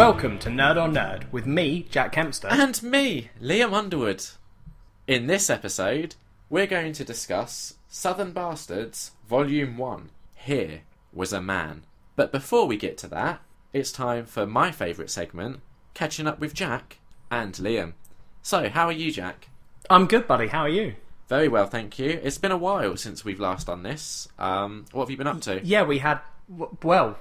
Welcome to Nerd on Nerd with me, Jack Kempster. And me, Liam Underwood. In this episode, we're going to discuss Southern Bastards Volume 1. Here was a man. But before we get to that, it's time for my favourite segment, catching up with Jack and Liam. So, how are you, Jack? I'm good, buddy. How are you? Very well, thank you. It's been a while since we've last done this. What have you been up to? Yeah, we had... Well,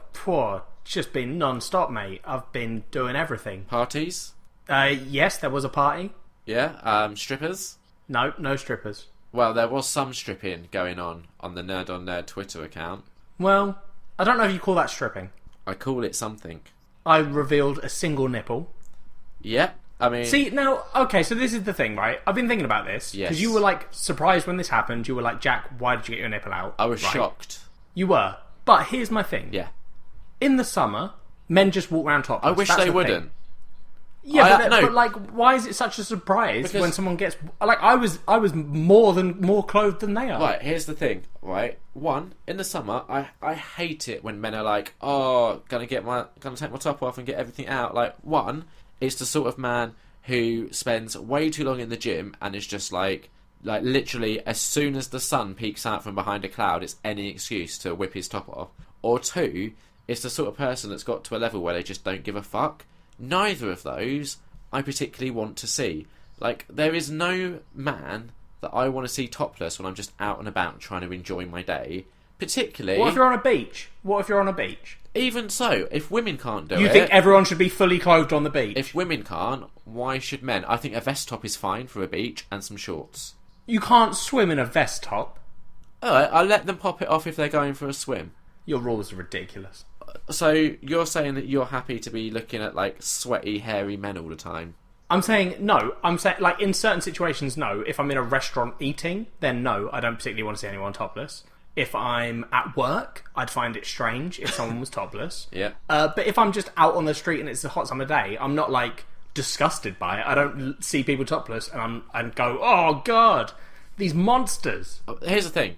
it's just been non-stop, mate. I've been doing everything. Parties? Yes, there was a party. Yeah, strippers? No strippers. Well, there was some stripping going on the Nerd on Nerd Twitter account. Well, I don't know if you call that stripping. I call it something. I revealed a single nipple. Yeah, I mean... See, now, okay, so this is the thing, right? I've been thinking about this. Yes. Because you were, like, surprised when this happened. You were like, Jack, why did you get your nipple out? I was right? shocked. You were. But here's my thing. Yeah. In the summer, men just walk around topless. I wish they wouldn't. Thing. Yeah, no. but like, why is it such a surprise Because... when someone gets... Like, I was more clothed than they are. Right, here's the thing, right? One, in the summer, I hate it when men are like, oh, gonna take my top off and get everything out. Like, one, it's the sort of man who spends way too long in the gym and is just like literally, as soon as the sun peeks out from behind a cloud, it's any excuse to whip his top off. Or two, it's the sort of person that's got to a level where they just don't give a fuck. Neither of those I particularly want to see. Like, there is no man that I want to see topless when I'm just out and about trying to enjoy my day. Particularly... What if you're on a beach? Even so, if women can't do it... You think everyone should be fully clothed on the beach? If women can't, why should men? I think a vest top is fine for a beach and some shorts. You can't swim in a vest top. Alright, I'll let them pop it off if they're going for a swim. Your rules are ridiculous. So, you're saying that you're happy to be looking at, like, sweaty, hairy men all the time? I'm saying no. I'm saying, like, in certain situations, no. If I'm in a restaurant eating, then no, I don't particularly want to see anyone topless. If I'm at work, I'd find it strange if someone was topless. Yeah. But if I'm just out on the street and it's a hot summer day, I'm not, like, disgusted by it. I don't see people topless and go, oh, God, these monsters. Here's the thing.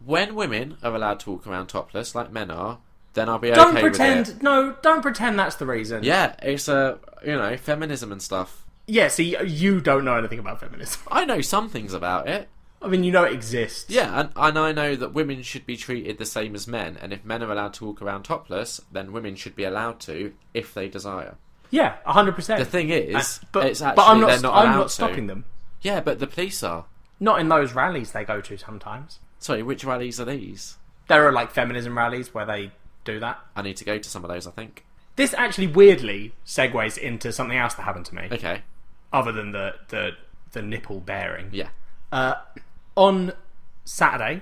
When women are allowed to walk around topless, like men are, then I'll be don't okay pretend, with it. No, don't pretend that's the reason. Yeah, it's, feminism and stuff. Yeah, see, you don't know anything about feminism. I know some things about it. I mean, you know it exists. Yeah, and I know that women should be treated the same as men, and if men are allowed to walk around topless, then women should be allowed to, if they desire. Yeah, 100%. The thing is, it's actually but I'm they're not allowed I'm not to. stopping them. Yeah, but the police are. Not in those rallies they go to sometimes. Sorry, which rallies are these? There are, like, feminism rallies where they do that. I need to go to some of those, I think. This actually weirdly segues into something else that happened to me. Okay. Other than the nipple bearing. Yeah. On Saturday,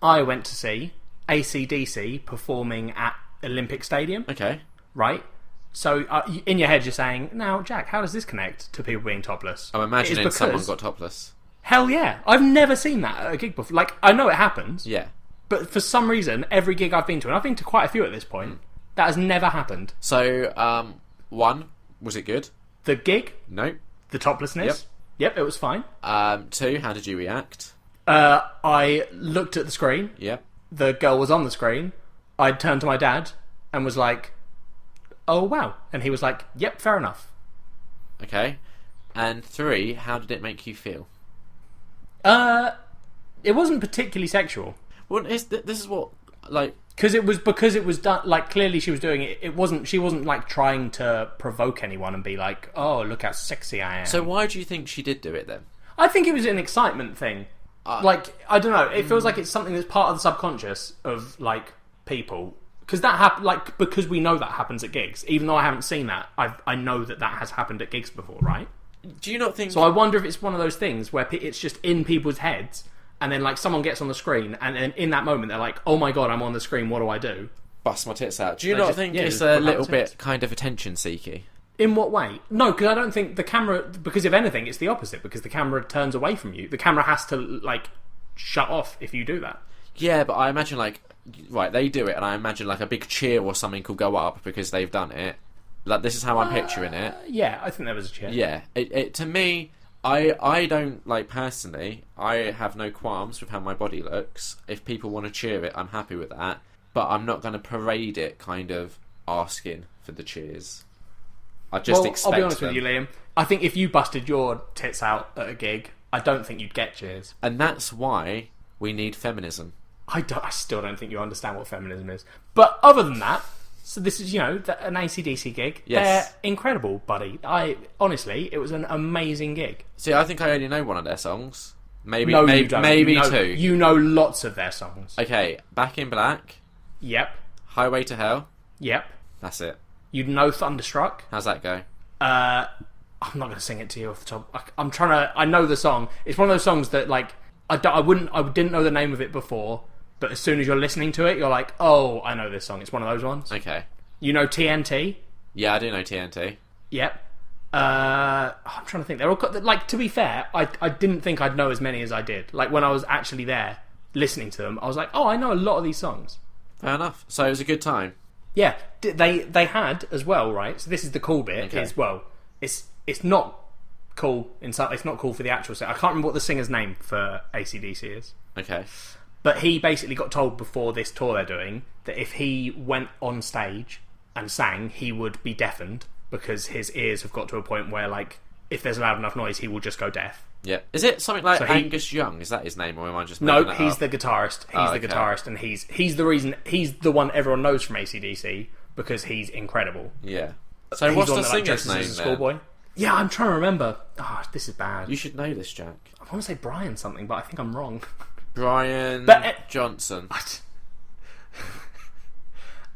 I went to see AC/DC performing at Olympic Stadium. Okay. Right? So, in your head you're saying, now, Jack, how does this connect to people being topless? I'm imagining someone got topless. Hell yeah. I've never seen that at a gig before. Like, I know it happens. Yeah. But for some reason, every gig I've been to, and I've been to quite a few at this point, that has never happened. So, one, was it good? The gig? No. The toplessness? Yep, it was fine. Two, how did you react? I looked at the screen. Yep. The girl was on the screen. I turned to my dad and was like, oh, wow. And he was like, yep, fair enough. Okay. And three, how did it make you feel? It wasn't particularly sexual. Well, this is what, like... Because it was done, like, clearly she was doing it. She wasn't, like, trying to provoke anyone and be like, oh, look how sexy I am. So why do you think she did do it, then? I think it was an excitement thing. Like, I don't know, it feels like it's something that's part of the subconscious of, like, people. Because because we know that happens at gigs. Even though I haven't seen that, I know that has happened at gigs before, right? Do you not think... So I wonder if it's one of those things where it's just in people's heads, and then, like, someone gets on the screen, and then in that moment they're like, oh my god, I'm on the screen, what do I do? Bust my tits out. Do you not think it's a little bit kind of attention-seeky? In what way? No, because I don't think the camera... Because if anything, it's the opposite, because the camera turns away from you. The camera has to, like, shut off if you do that. Yeah, but I imagine, like... Right, they do it, and I imagine, like, a big cheer or something could go up because they've done it. Like, this is how I'm picturing it. Yeah, I think there was a cheer. Yeah. It to me... I don't, like, personally, I have no qualms with how my body looks. If people want to cheer it, I'm happy with that. But I'm not going to parade it kind of asking for the cheers. I just expect I'll be honest them. with you, Liam. I think if you busted your tits out at a gig, I don't think you'd get cheers. And that's why we need feminism. I still don't think you understand what feminism is. But other than that, so this is, an AC/DC gig. Yes. They're incredible, buddy. Honestly, it was an amazing gig. See, I think I only know one of their songs. Maybe, No, maybe, you don't. maybe two. two. You know lots of their songs. Okay, Back in Black, Yep. Highway to Hell. Yep. That's it. You'd know Thunderstruck. How's that go? I'm not going to sing it to you off the top. I'm trying to. I know the song. It's one of those songs that I didn't know the name of it before, but as soon as you're listening to it, you're like, oh, I know this song. It's one of those ones. Okay. You know TNT. Yeah, I do know TNT. Yep. I'm trying to think. They're all to be fair, I didn't think I'd know as many as I did. Like when I was actually there listening to them, I was like, oh, I know a lot of these songs. Fair enough. So it was a good time. Yeah, they had as well, right? So this is the cool bit. Okay. It's not cool inside. It's not cool for the actual singer. I can't remember what the singer's name for AC/DC is. Okay. But he basically got told before this tour they're doing that if he went on stage and sang, he would be deafened because his ears have got to a point where, if there's loud enough noise, he will just go deaf. Yeah. Is it something like So Angus Young? Is that his name, or am I just No, making that he's up? the guitarist. He's the guitarist, and he's the reason. He's the one everyone knows from AC/DC because he's incredible. Yeah. So He's what's one the that, singer's dresses name as a then? schoolboy. Yeah, I'm trying to remember. This is bad. You should know this, Jack. I want to say Brian something, but I think I'm wrong. Brian But- Johnson.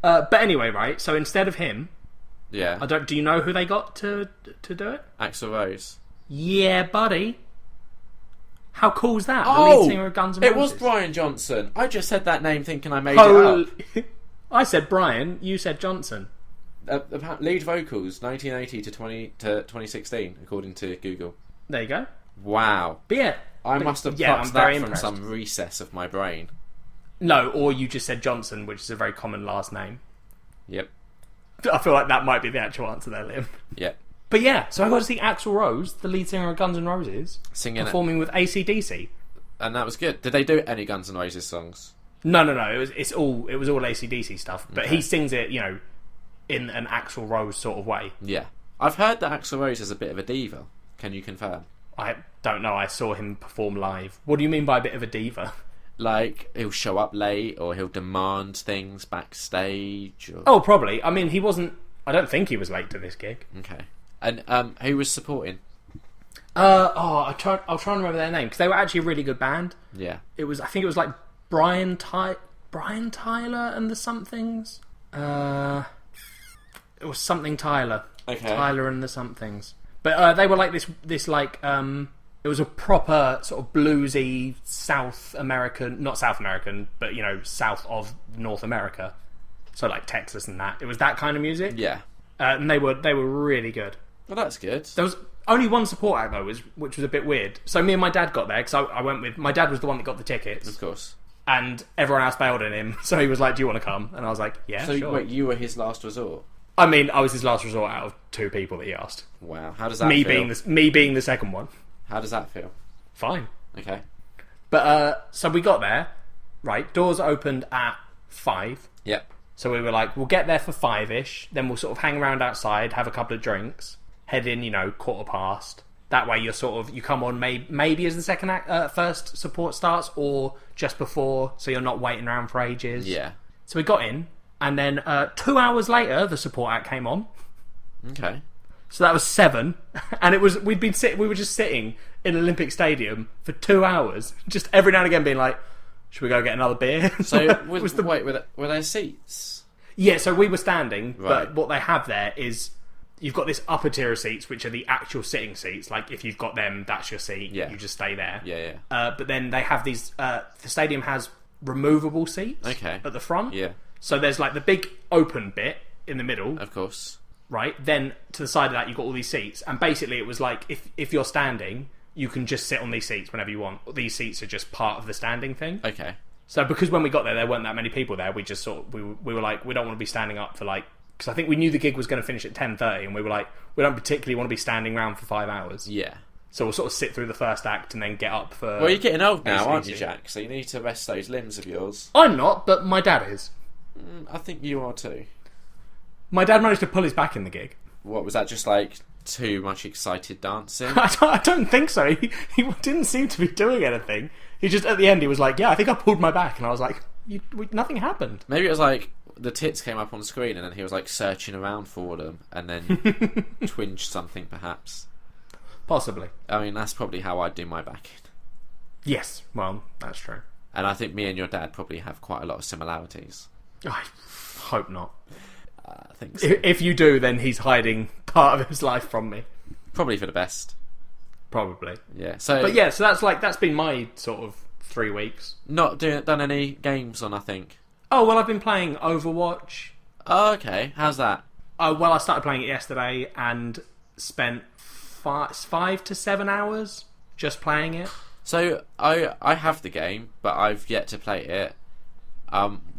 But anyway, right? So instead of him, Yeah. do you know who they got to do it? Axl Rose. Yeah, buddy. How cool's that? The Oh, lead singer of Guns N' it Roses. was Brian Johnson. I just said that name thinking I made it up. I said Brian. You said Johnson. Lead vocals 1980 to 2016, according to Google. There you go. Wow. But yeah, I must have yeah, plucked I'm very that from impressed. some recess of my brain. No, or you just said Johnson, which is a very common last name. Yep. I feel like that might be the actual answer there, Liam. Yep. But yeah, so I got to see Axl Rose, the lead singer of Guns N' Roses, Singing it. performing with AC/DC. And that was good. Did they do any Guns N' Roses songs? No. It was all AC/DC stuff, but he sings it, in an Axl Rose sort of way. Yeah. I've heard that Axl Rose is a bit of a diva. Can you confirm? I don't know. I saw him perform live. What do you mean by a bit of a diva? Like, he'll show up late, or he'll demand things backstage. Or... Oh, probably. I mean, he wasn't. I don't think he was late to this gig. Okay. And who was supporting? I'll try and remember their name because they were actually a really good band. Yeah. I think it was like Brian Tyler and the Somethings. It was something Tyler. Okay. Tyler and the Somethings. But they were like this it was a proper sort of bluesy South American, not South American, but south of North America. So like Texas and that. It was that kind of music. Yeah. And they were really good. Well, that's good. There was only one support act though, which was a bit weird. So me and my dad got there because I went with my dad was the one that got the tickets, Of course. and everyone else bailed on him. So he was like, "Do you want to come?" And I was like, "Yeah, So sure." wait, you were his last resort? I mean, I was his last resort out of two people that he asked. Wow. How does that Me feel? being the second one. How does that feel? Fine. Okay. But so we got there. Right, doors opened at 5. Yep. So we were like, we'll get there for 5ish. Then we'll sort of hang around outside, have a couple of drinks, head in, 1:15. That way you're you come on maybe as the second first support starts or just before, so you're not waiting around for ages. Yeah. So we got in, and then 2 hours later the support act came on. Okay. So that was 7, and it was we were just sitting in Olympic Stadium for 2 hours, just every now and again being like, should we go get another beer? So were there seats? Yeah, so we were standing, Right. but what they have there is you've got this upper tier of seats, which are the actual sitting seats. Like, if you've got them, that's your seat. Yeah. You just stay there. Yeah. But then they have these... the stadium has removable seats Okay. at the front. Yeah. So there's, like, the big open bit in the middle, Of course. right? Then to the side of that, you've got all these seats. And basically, it was like, if you're standing, you can just sit on these seats whenever you want. These seats are just part of the standing thing. Okay. So because when we got there weren't that many people there, we just we were like, we don't want to be standing up for because I think we knew the gig was going to finish at 10:30, and we were like, we don't particularly want to be standing around for 5 hours. Yeah. So we'll sort of sit through the first act and then get up for... Well, you're getting old now, aren't you, AC/DC. Jack? So you need to rest those limbs of yours. I'm not, but my dad is. I think you are too. My dad managed to pull his back in the gig. What was that? Just like too much excited dancing? I don't think so. He didn't seem to be doing anything. He just, at the end, he was like, yeah, I think I pulled my back. And I was like, nothing happened. Maybe it was like the tits came up on screen and then he was like searching around for them and then twinged something perhaps. Possibly. I mean, that's probably how I'd do my backing. Yes, well, that's true. And I think me and your dad probably have quite a lot of similarities. I hope not. I think so. If you do, then he's hiding part of his life from me. Probably for the best. Probably. Yeah. So, but yeah, so that's been my sort of 3 weeks. Not done any games or nothing? Oh, well, I've been playing Overwatch. Oh, okay. How's that? Well, I started playing it yesterday and spent 5 to 7 hours just playing it. So, I have the game, but I've yet to play it.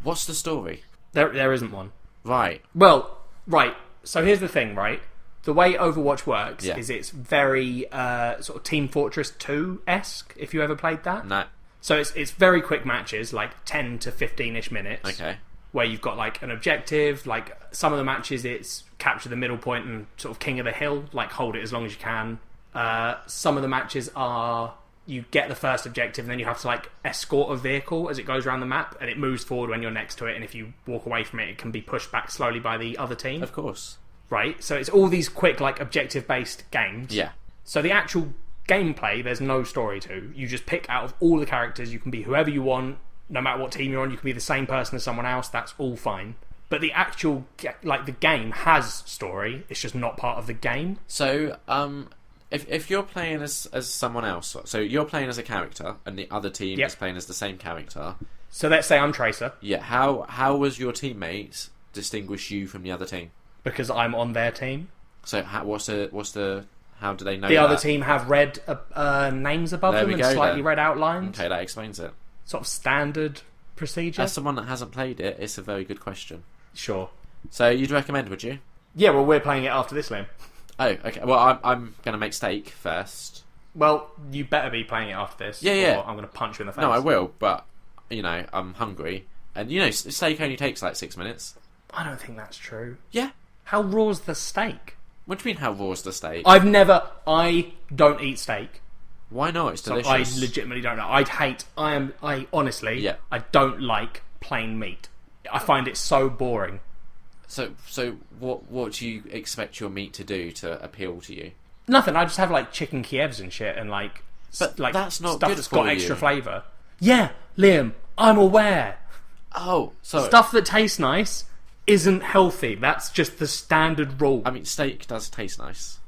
What's the story? There isn't one. Right. Well, right. So here's the thing, right? The way Overwatch works is it's very sort of Team Fortress 2-esque, if you ever played that. No. So it's very quick matches, like 10 to 15-ish minutes. Okay. Where you've got like an objective, like some of the matches it's capture the middle point and sort of king of the hill, like hold it as long as you can. Some of the matches are you get the first objective and then you have to like escort a vehicle as it goes around the map and it moves forward when you're next to it, and if you walk away from it, it can be pushed back slowly by the other team. Of course. Right? So it's all these quick like objective-based games. Yeah. So the actual gameplay, there's no story to. You just pick out of all the characters, you can be whoever you want. No matter what team you're on, you can be the same person as someone else. That's all fine. But the actual, like, the game has story. It's just not part of the game. So, if you're playing as someone else, so you're playing as a character, and the other team is playing as the same character. So let's say I'm Tracer. Yeah. How was your teammates distinguish you from the other team? Because I'm on their team. So, what's the how do they know the that? other team have red names above them and slightly red outlines? Okay, that explains it. Sort of standard procedure. As someone that hasn't played it, it's a very good question. Sure. So you'd recommend, would you? Yeah, well, we're playing it after this, Liam. Oh, okay. Well, I'm going to make steak first. Well, you better be playing it after this. Yeah. Or I'm going to punch you in the face. No, I will, but, I'm hungry. And, steak only takes like 6 minutes. I don't think that's true. Yeah. How raw's the steak? What do you mean, how raw's the steak? I don't eat steak. Why not? It's delicious. So I legitimately don't know. I honestly, I don't like plain meat. I find it so boring. So what do you expect your meat to do to appeal to you? Nothing. I just have like chicken Kievs and shit and but that's not stuff good that's for got you. extra flavour. Yeah, Liam, I'm aware. Oh, sorry. Stuff that tastes nice isn't healthy. That's just the standard rule. I mean, steak does taste nice.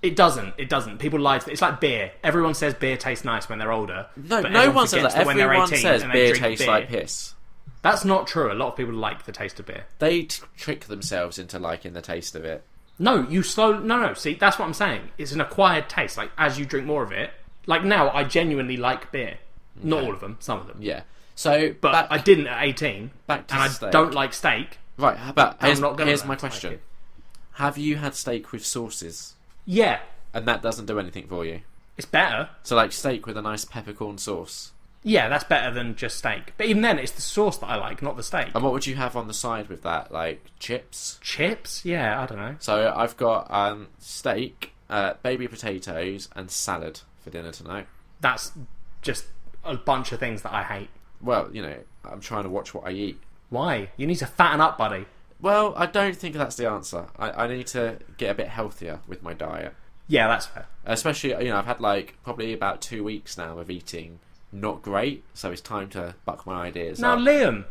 It doesn't. People lie to it. It's like beer. Everyone says beer tastes nice when they're older. No one says that. Everyone says beer tastes like piss. That's not true. A lot of people like the taste of beer. They trick themselves into liking the taste of it. No, No. See, that's what I'm saying. It's an acquired taste. Like, as you drink more of it. Like, now, I genuinely like beer. Okay. Not all of them. Some of them. Yeah. So, but I didn't at 18. Back to and steak. I don't like steak. Right, but here's my like question. it. Have you had steak with sauces? Yeah. And that doesn't do anything for you? It's better. So like steak with a nice peppercorn sauce? Yeah, that's better than just steak. But even then, it's the sauce that I like, not the steak. And what would you have on the side with that? Like chips? Chips? Yeah, I don't know. So I've got steak, baby potatoes, and salad for dinner tonight. That's just a bunch of things that I hate. Well, I'm trying to watch what I eat. Why? You need to fatten up, buddy. Well, I don't think that's the answer. I need to get a bit healthier with my diet. Yeah, that's fair. Especially, I've had probably about 2 weeks now of eating not great, so it's time to buck my ideas now, up. Liam.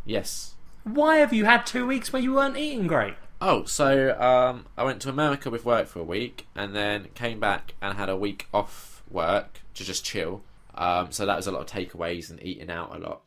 Yes. Why have you had 2 weeks where you weren't eating great? Oh, so I went to America with work for a week, and then came back and had a week off work to just chill. So that was a lot of takeaways and eating out a lot.